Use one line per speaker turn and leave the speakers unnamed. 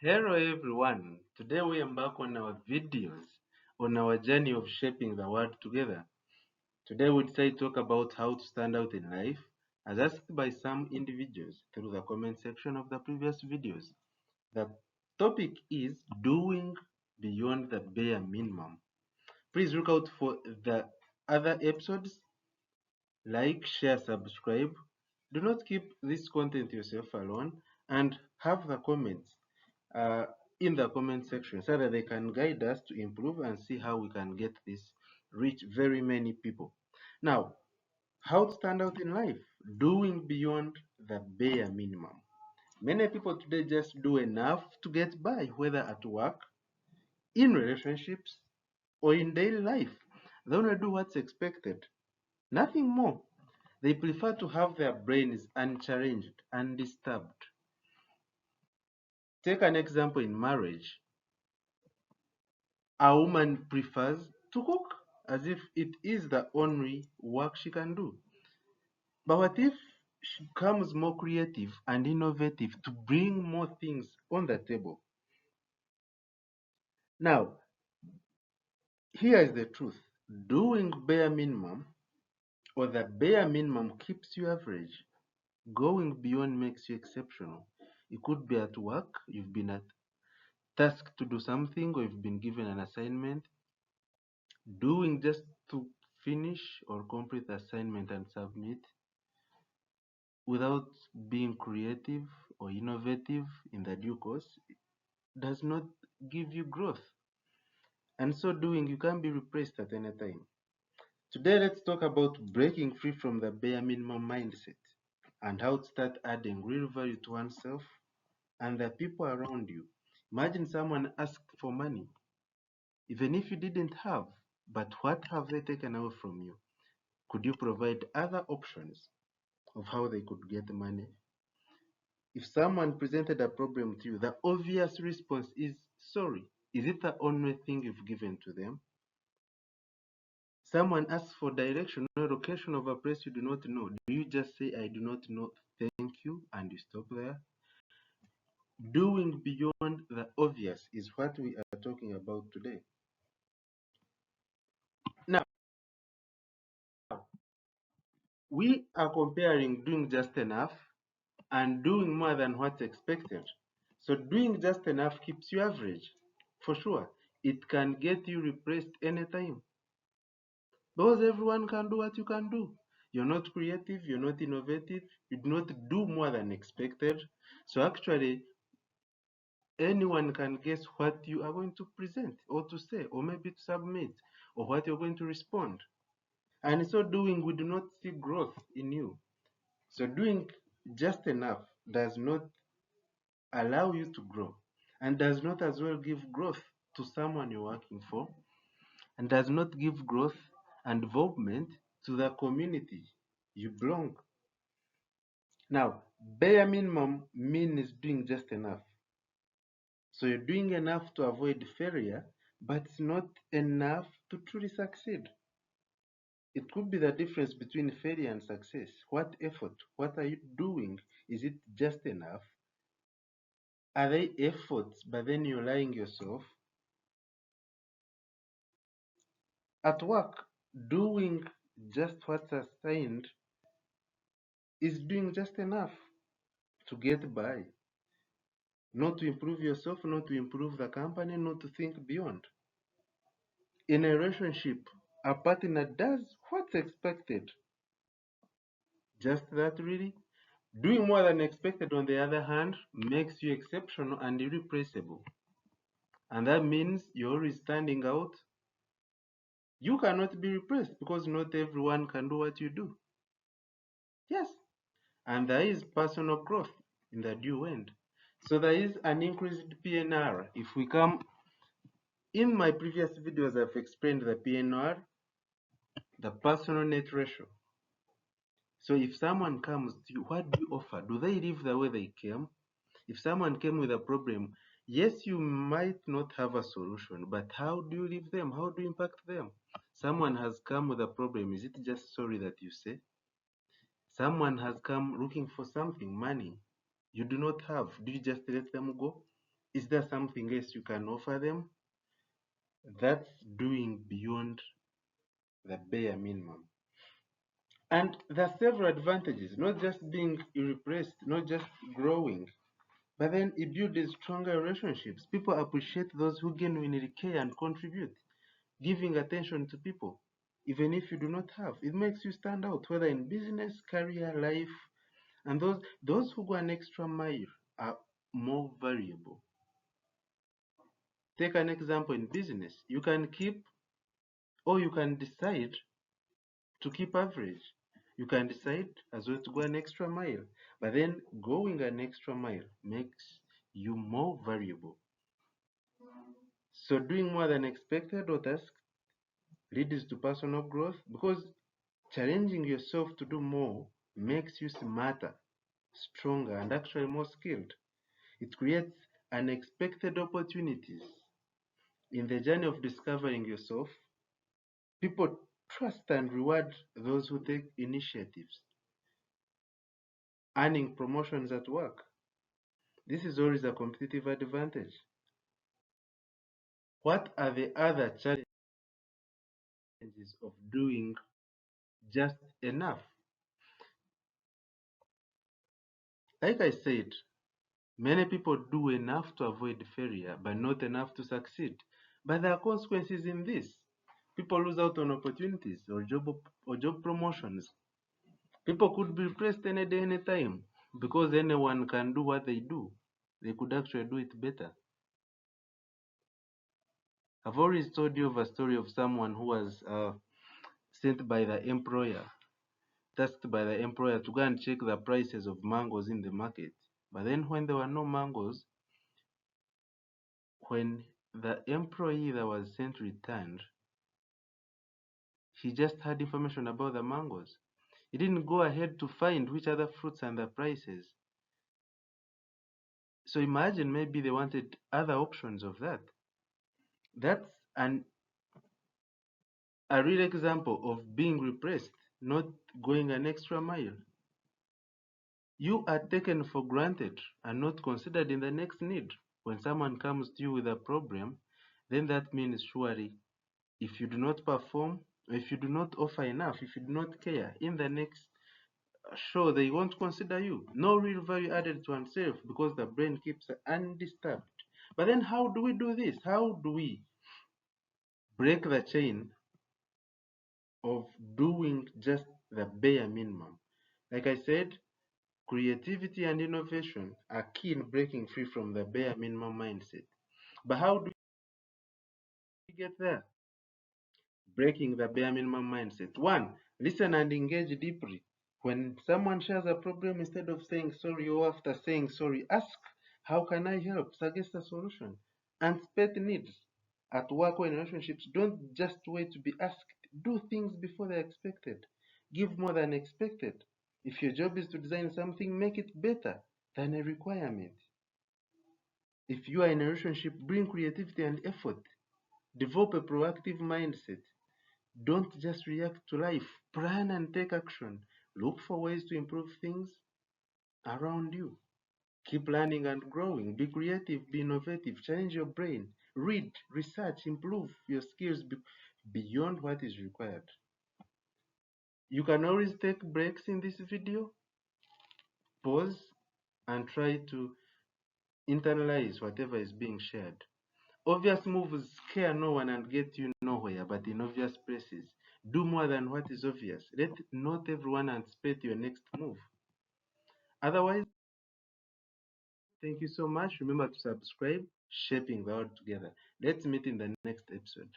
Hello everyone, today we embark on our videos on our journey of shaping the world together. Today we decide to talk about how to stand out in life as asked by some individuals through the comment section of the previous videos. The topic is doing beyond the bare minimum. Please look out for the other episodes, like, share, subscribe. Do not keep this content yourself alone and have the comments uh, in the comment section so that they can guide us to improve and see how we can get this reach very many people. Now, how to stand out in life? Doing beyond the bare minimum. Many people today just do enough to get by, whether at work, in relationships, or in daily life. They want to do what's expected, nothing more. They prefer to have their brains unchallenged, undisturbed. Take an example in marriage. A woman prefers to cook as if it is the only work she can do. But what if she becomes more creative and innovative to bring more things on the table? Now, here is the truth. Doing bare minimum or the bare minimum keeps you average. Going beyond makes you exceptional. It could be at work, you've been tasked to do something, or you've been given an assignment. Doing just to finish or complete the assignment and submit without being creative or innovative in the due course does not give you growth. And so doing, you can be replaced at any time. Today, let's talk about breaking free from the bare minimum mindset and how to start adding real value to oneself and the people around you. Imagine someone asked for money, even if you didn't have, but what have they taken away from you? Could you provide other options of how they could get money? If someone presented a problem to you, the obvious response is sorry. Is it the only thing you've given to them? Someone asks for direction or location of a place you do not know. Do you just say, I do not know, thank you, and you stop there? Doing beyond the obvious is what we are talking about today. Now, we are comparing doing just enough and doing more than what's expected. So doing just enough keeps you average, for sure. It can get you replaced anytime. Because everyone can do what you can do. You're not creative, you're not innovative, you do not do more than expected. So actually, anyone can guess what you are going to present or to say, or maybe to submit, or what you're going to respond. And in so doing, we do not see growth in you. So doing just enough does not allow you to grow and does not as well give growth to someone you're working for and does not give growth and involvement to the community you belong. Now, bare minimum means doing just enough. So you're doing enough to avoid failure, but it's not enough to truly succeed. It could be the difference between failure and success. What effort? What are you doing? Is it just enough? Are they efforts, but then you're lying yourself? At work, doing just what's assigned is doing just enough to get by, not to improve yourself, not to improve the company, not to think beyond. In a relationship, a partner does what's expected. Just that, really? Doing more than expected, on the other hand, makes you exceptional and irreplaceable. And that means you're always standing out. You cannot be replaced because not everyone can do what you do. Yes, and there is personal growth in the due end. So there is an increased PNR. If we come, in my previous videos, I've explained the PNR, the personal net ratio. So if someone comes to you, what do you offer? Do they live the way they came? If someone came with a problem, yes, you might not have a solution, but how do you leave them? How do you impact them? Someone has come with a problem. Is it just sorry that you say? Someone has come looking for something, money you do not have. Do you just let them go? Is there something else you can offer them? That's doing beyond the bare minimum. And there are several advantages, not just being irrepressed, not just growing, but then it builds stronger relationships. People appreciate those who genuinely care and contribute, giving attention to people, even if you do not have. It makes you stand out, whether in business, career, life, and those who go an extra mile are more valuable. Take an example in business. You can keep, or you can decide to keep average. You can decide as well to go an extra mile, but then going an extra mile makes you more valuable. So doing more than expected or task leads to personal growth because challenging yourself to do more makes you smarter, stronger, and actually more skilled. It creates unexpected opportunities. In the journey of discovering yourself, people trust and reward those who take initiatives, earning promotions at work. This is always a competitive advantage. What are the other challenges of doing just enough? Like I said, many people do enough to avoid failure, but not enough to succeed. But there are consequences in this. People lose out on opportunities or job promotions. People could be replaced any day, any time, because anyone can do what they do. They could actually do it better. I've always told you of a story of someone who was sent by the employer, tasked by the employer to go and check the prices of mangoes in the market. But then when there were no mangoes, when the employee that was sent returned, he just had information about the mangoes. He didn't go ahead to find which other fruits and the prices. So imagine maybe they wanted other options of that. That's a real example of being repressed, not going an extra mile. You are taken for granted and not considered in the next need. When someone comes to you with a problem, then that means surely if you do not perform, if you do not offer enough, if you do not care, in the next show they won't consider you. No real value added to oneself because the brain keeps undisturbed. But then how do we do this? How do we break the chain of doing just the bare minimum? Like I said, creativity and innovation are key in breaking free from the bare minimum mindset. But how do we get there? Breaking the bare minimum mindset. One, listen and engage deeply. When someone shares a problem, instead of saying sorry or after saying sorry, ask, how can I help? Suggest a solution. Anticipate needs. At work or in relationships, don't just wait to be asked. Do things before they're expected. Give more than expected. If your job is to design something, make it better than a requirement. If you are in a relationship, bring creativity and effort. Develop a proactive mindset. Don't just react to life. Plan and take action. Look for ways to improve things around you. Keep learning and growing. Be creative, be innovative, challenge your brain. Read, research, improve your skills beyond what is required. You can always take breaks in this video, pause, and try to internalize whatever is being shared. Obvious moves scare no one and get you nowhere, but in obvious places. Do more than what is obvious. Let not everyone anticipate your next move. Otherwise, thank you so much. Remember to subscribe, shaping the world together. Let's meet in the next episode.